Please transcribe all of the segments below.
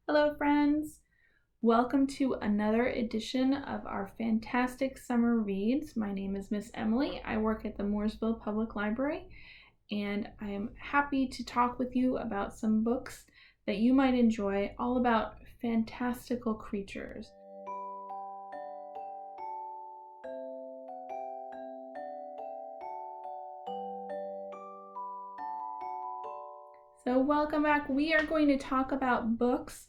Hello friends! Welcome to another edition of our fantastic summer reads. My name is Miss Emily. I work at the Mooresville Public Library and I am happy to talk with you about some books that you might enjoy, all about fantastical creatures. So welcome back. We are going to talk about books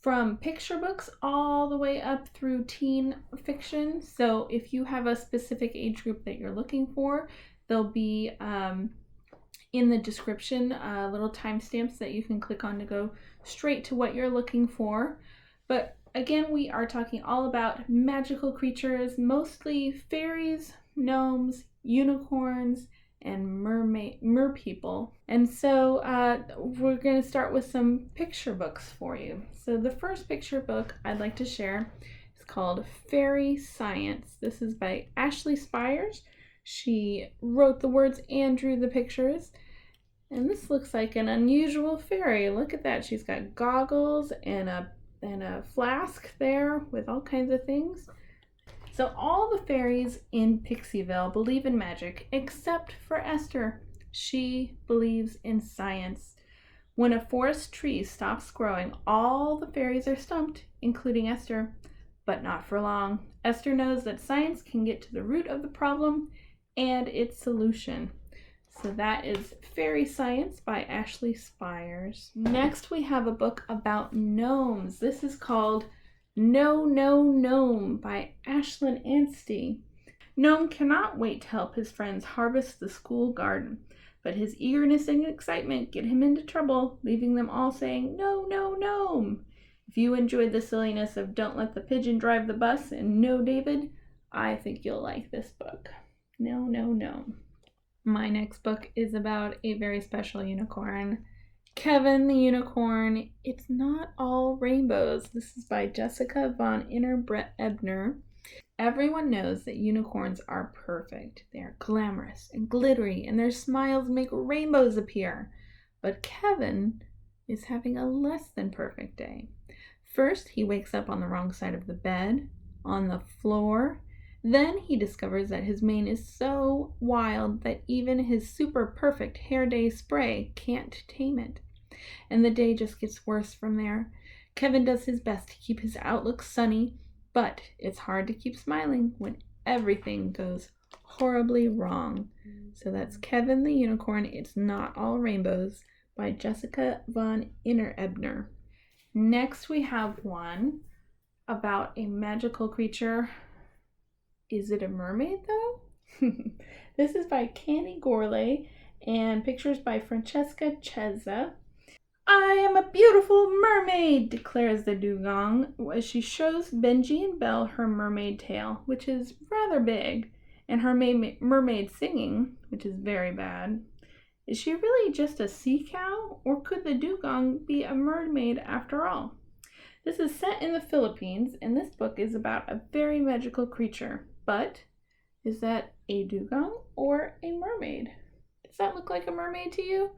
from picture books all the way up through teen fiction. So if you have a specific age group that you're looking for, there'll be in the description little timestamps that you can click on to go straight to what you're looking for. But again, we are talking all about magical creatures, mostly fairies, gnomes, unicorns, and merpeople. And so we're going to start with some picture books for you. So the first picture book I'd like to share is called Fairy Science. This is by Ashley Spires. She wrote the words and drew the pictures. And this looks like an unusual fairy. Look at that. She's got goggles and a flask there with all kinds of things. So all the fairies in Pixieville believe in magic, except for Esther. She believes in science. When a forest tree stops growing, all the fairies are stumped, including Esther, but not for long. Esther knows that science can get to the root of the problem and its solution. So that is Fairy Science by Ashley Spires. Next we have a book about gnomes. This is called No, No, Gnome by Ashlyn Anstey. Gnome cannot wait to help his friends harvest the school garden, but his eagerness and excitement get him into trouble, leaving them all saying, "No, no, Gnome." If you enjoyed the silliness of Don't Let the Pigeon Drive the Bus and No, David, I think you'll like this book. No, no, Gnome. My next book is about a very special unicorn. Kevin the Unicorn. It's Not All Rainbows. This is by Jessica von Ebner. Everyone knows that unicorns are perfect. They are glamorous and glittery, and their smiles make rainbows appear. But Kevin is having a less than perfect day. First, he wakes up on the wrong side of the bed, on the floor. Then he discovers that his mane is so wild that even his super perfect hair day spray can't tame it. And the day just gets worse from there. Kevin does his best to keep his outlook sunny, but it's hard to keep smiling when everything goes horribly wrong. So that's Kevin the Unicorn, It's Not All Rainbows by Jessica von Ebner. Next we have one about a magical creature. Is it a mermaid though? This is by Candy Gourlay and pictures by Francesca Chezza. "I am a beautiful mermaid," declares the dugong as she shows Benji and Belle her mermaid tail, which is rather big, and her mermaid singing, which is very bad. Is she really just a sea cow, or could the dugong be a mermaid after all? This is set in the Philippines, and this book is about a very magical creature. But is that a dugong or a mermaid? Does that look like a mermaid to you?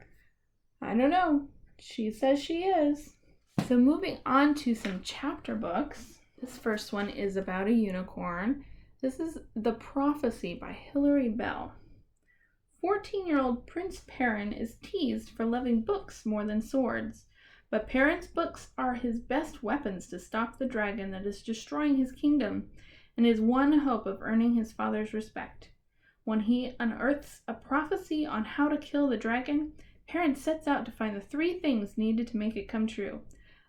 I don't know. She says she is. So moving on to some chapter books. This first one is about a unicorn. This is The Prophecy by Hilary Bell. 14-year-old Prince Perrin is teased for loving books more than swords. But Perrin's books are his best weapons to stop the dragon that is destroying his kingdom, and his one hope of earning his father's respect. When he unearths a prophecy on how to kill the dragon, Perrin sets out to find the 3 things needed to make it come true: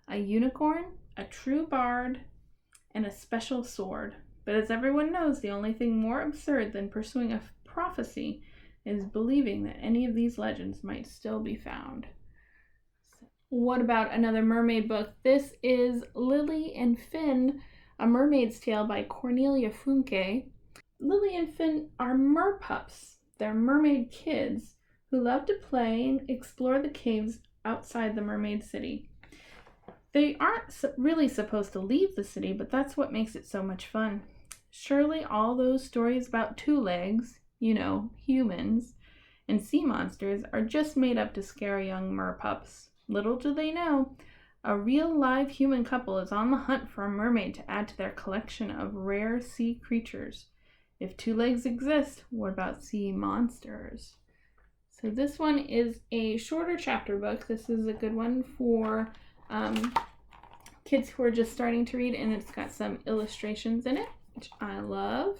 a unicorn, a true bard, and a special sword. But as everyone knows, the only thing more absurd than pursuing a prophecy is believing that any of these legends might still be found. What about another mermaid book? This is Lily and Finn, A Mermaid's Tale by Cornelia Funke. Lily and Finn are merpups. They're mermaid kids who love to play and explore the caves outside the mermaid city. They aren't really supposed to leave the city, but that's what makes it so much fun. Surely all those stories about 2 legs, humans, and sea monsters are just made up to scare young merpups. Little do they know, A real live human couple is on the hunt for a mermaid to add to their collection of rare sea creatures. If two legs exist, what about sea monsters? So this one is a shorter chapter book. This is a good one for kids who are just starting to read, and it's got some illustrations in it, which I love.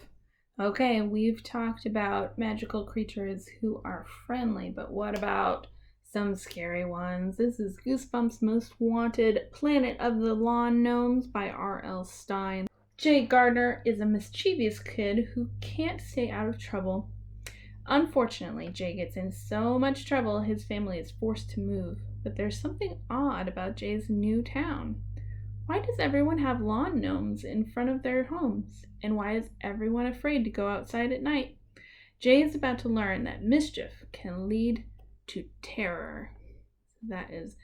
Okay, we've talked about magical creatures who are friendly, but what about some scary ones? This is Goosebumps' Most Wanted, Planet of the Lawn Gnomes by R.L. Stine. Jay Gardner is a mischievous kid who can't stay out of trouble. Unfortunately, Jay gets in so much trouble his family is forced to move, but there's something odd about Jay's new town. Why does everyone have lawn gnomes in front of their homes? And why is everyone afraid to go outside at night? Jay is about to learn that mischief can lead to terror. That is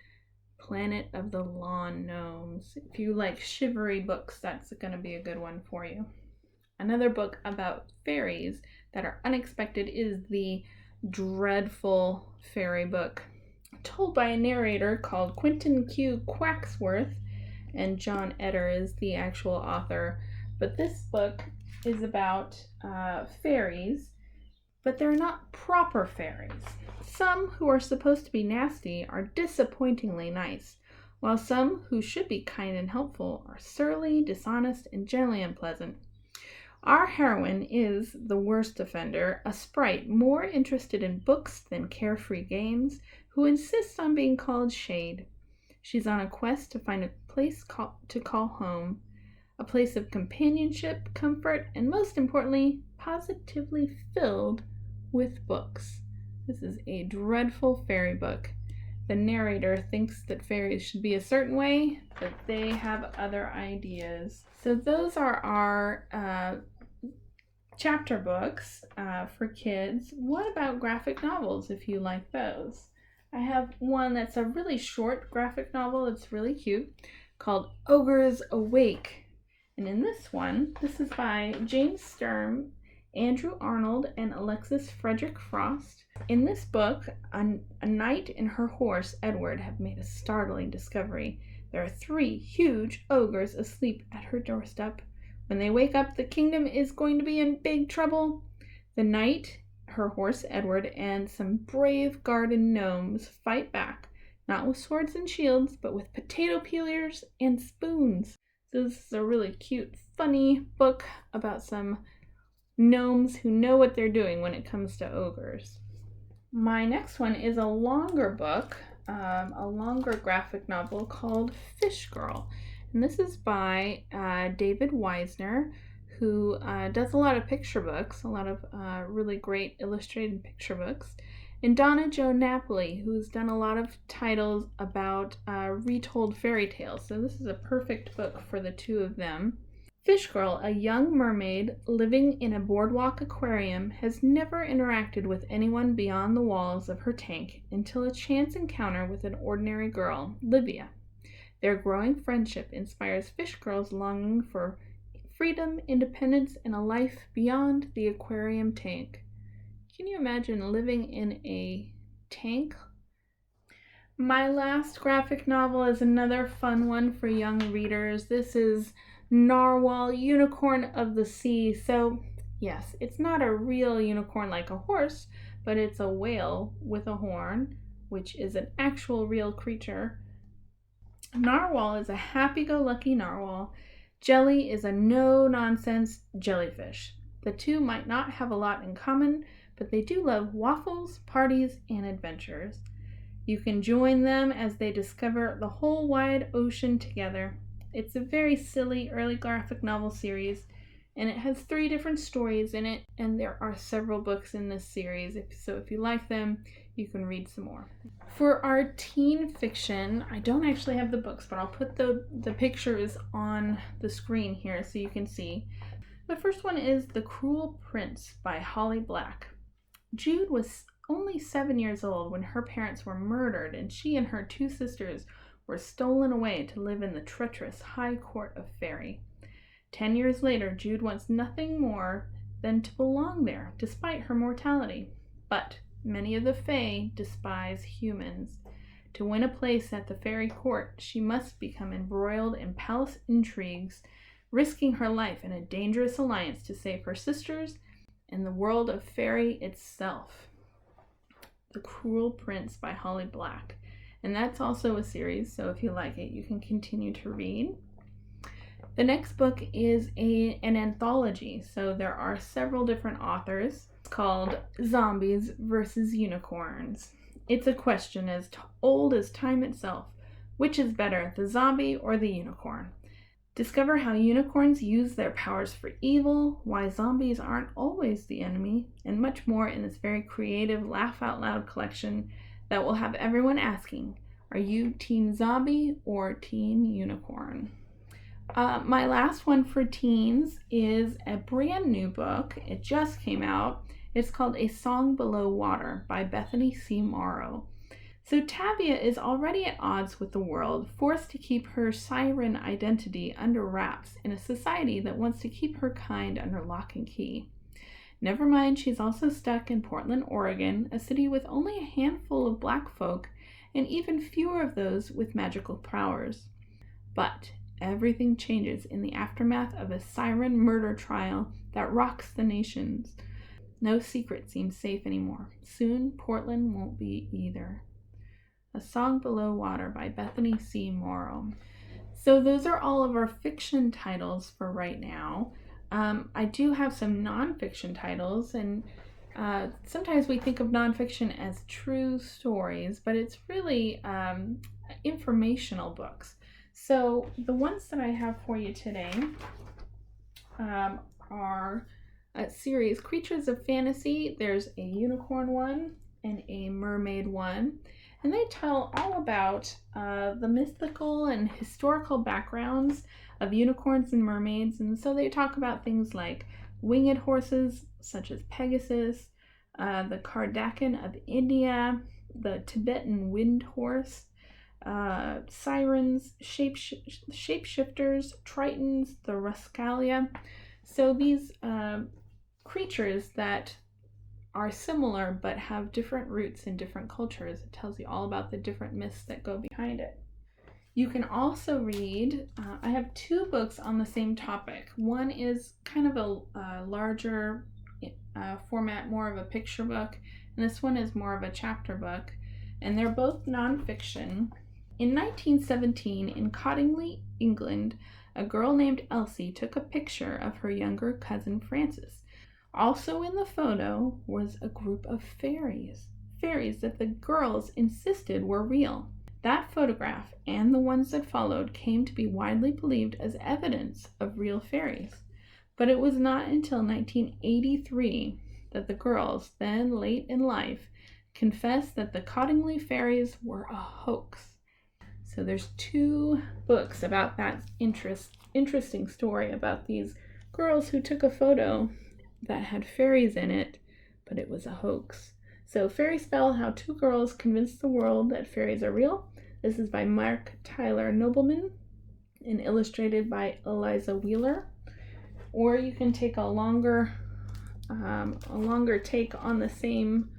Planet of the Lawn Gnomes. If you like shivery books, that's going to be a good one for you. Another book about fairies that are unexpected is the dreadful fairy book, told by a narrator called Quentin Q. Quacksworth, and John Eder is the actual author. But this book is about fairies, but they're not proper fairies. Some who are supposed to be nasty are disappointingly nice, while some who should be kind and helpful are surly, dishonest, and generally unpleasant. Our heroine is the worst offender, a sprite more interested in books than carefree games, who insists on being called Shade. She's on a quest to find a place to call home, a place of companionship, comfort, and most importantly, positively filled with books. This is a dreadful fairy book. The narrator thinks that fairies should be a certain way, but they have other ideas. So those are our chapter books for kids. What about graphic novels, if you like those? I have one that's a really short graphic novel that's really cute called Ogres Awake. And in this one, this is by James Sturm, Andrew Arnold, and Alexis Frederick Frost. In this book, a knight and her horse, Edward, have made a startling discovery. There are 3 huge ogres asleep at her doorstep. When they wake up, the kingdom is going to be in big trouble. The knight, her horse Edward, and some brave garden gnomes fight back, not with swords and shields, but with potato peelers and spoons. So this is a really cute, funny book about some gnomes who know what they're doing when it comes to ogres. My next one is a longer book, a longer graphic novel called Fish Girl. And this is by David Weisner, who does a lot of picture books, a lot of really great illustrated picture books, and Donna Jo Napoli, who's done a lot of titles about retold fairy tales. So this is a perfect book for the two of them. Fish Girl, a young mermaid living in a boardwalk aquarium, has never interacted with anyone beyond the walls of her tank until a chance encounter with an ordinary girl, Livia. Their growing friendship inspires Fish Girl's longing for freedom, independence, and a life beyond the aquarium tank. Can you imagine living in a tank? My last graphic novel is another fun one for young readers. This is Narwhal, Unicorn of the Sea. So, yes, it's not a real unicorn like a horse, but it's a whale with a horn, which is an actual real creature. Narwhal is a happy-go-lucky narwhal. Jelly is a no-nonsense jellyfish. The two might not have a lot in common, but they do love waffles, parties, and adventures. You can join them as they discover the whole wide ocean together. It's a very silly early graphic novel series, and it has 3 different stories in it, and there are several books in this series. So if you like them, you can read some more. For our teen fiction, I don't actually have the books, but I'll put the pictures on the screen here so you can see. The first one is The Cruel Prince by Holly Black. Jude was only 7 years old when her parents were murdered, and she and her 2 sisters were stolen away to live in the treacherous High Court of Fairy. 10 years later, Jude wants nothing more than to belong there, despite her mortality. But many of the Fae despise humans. To win a place at the fairy court, she must become embroiled in palace intrigues, risking her life in a dangerous alliance to save her sisters and the world of fairy itself. The Cruel Prince by Holly Black. And that's also a series, so if you like it, you can continue to read. The next book is an anthology, so there are several different authors. It's called Zombies versus Unicorns. It's a question as old as time itself. Which is better, the zombie or the unicorn? Discover how unicorns use their powers for evil, why zombies aren't always the enemy, and much more in this very creative laugh out loud collection that will have everyone asking, are you team zombie or team unicorn? My last one for teens is a brand new book. It just came out. It's called A Song Below Water by Bethany C. Morrow. So Tavia is already at odds with the world, forced to keep her siren identity under wraps in a society that wants to keep her kind under lock and key. Never mind, she's also stuck in Portland, Oregon, a city with only a handful of black folk and even fewer of those with magical powers. But everything changes in the aftermath of a siren murder trial that rocks the nations. No secret seems safe anymore. Soon, Portland won't be either. A Song Below Water by Bethany C. Morrow. So those are all of our fiction titles for right now. I do have some nonfiction titles, and sometimes we think of nonfiction as true stories, but it's really informational books. So the ones that I have for you today are a series, Creatures of Fantasy. There's a unicorn one and a mermaid one. And they tell all about the mythical and historical backgrounds of unicorns and mermaids. And so they talk about things like winged horses, such as Pegasus, the Kardakan of India, the Tibetan wind horse, sirens, shapeshifters, tritons, the Rascalia. So these creatures that are similar but have different roots in different cultures. It tells you all about the different myths that go behind it. You can also read, I have two books on the same topic. One is kind of a larger format, more of a picture book, and this one is more of a chapter book, and they're both nonfiction. In 1917, in Cottingley, England, a girl named Elsie took a picture of her younger cousin Frances. Also in the photo was a group of fairies that the girls insisted were real. That photograph and the ones that followed came to be widely believed as evidence of real fairies. But it was not until 1983 that the girls, then late in life, confessed that the Cottingley fairies were a hoax. So there's two books about that interesting story about these girls who took a photo that had fairies in it, but it was a hoax. So Fairy Spell, How Two Girls Convinced the World That Fairies Are Real. This is by Mark Tyler Nobleman and illustrated by Eliza Wheeler. Or you can take a longer take on the same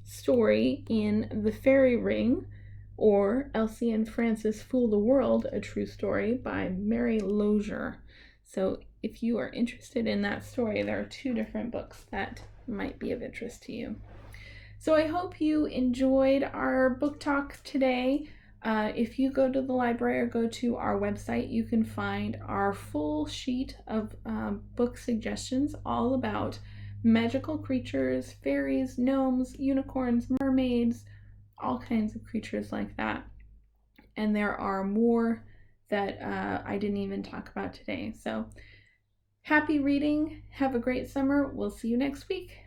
story in The Fairy Ring, or Elsie and Frances Fool the World, A True Story by Mary Lozier. So if you are interested in that story, there are two different books that might be of interest to you. So I hope you enjoyed our book talk today. If you go to the library or go to our website, you can find our full sheet of book suggestions all about magical creatures, fairies, gnomes, unicorns, mermaids, all kinds of creatures like that. And there are more that I didn't even talk about today. So happy reading. Have a great summer. We'll see you next week.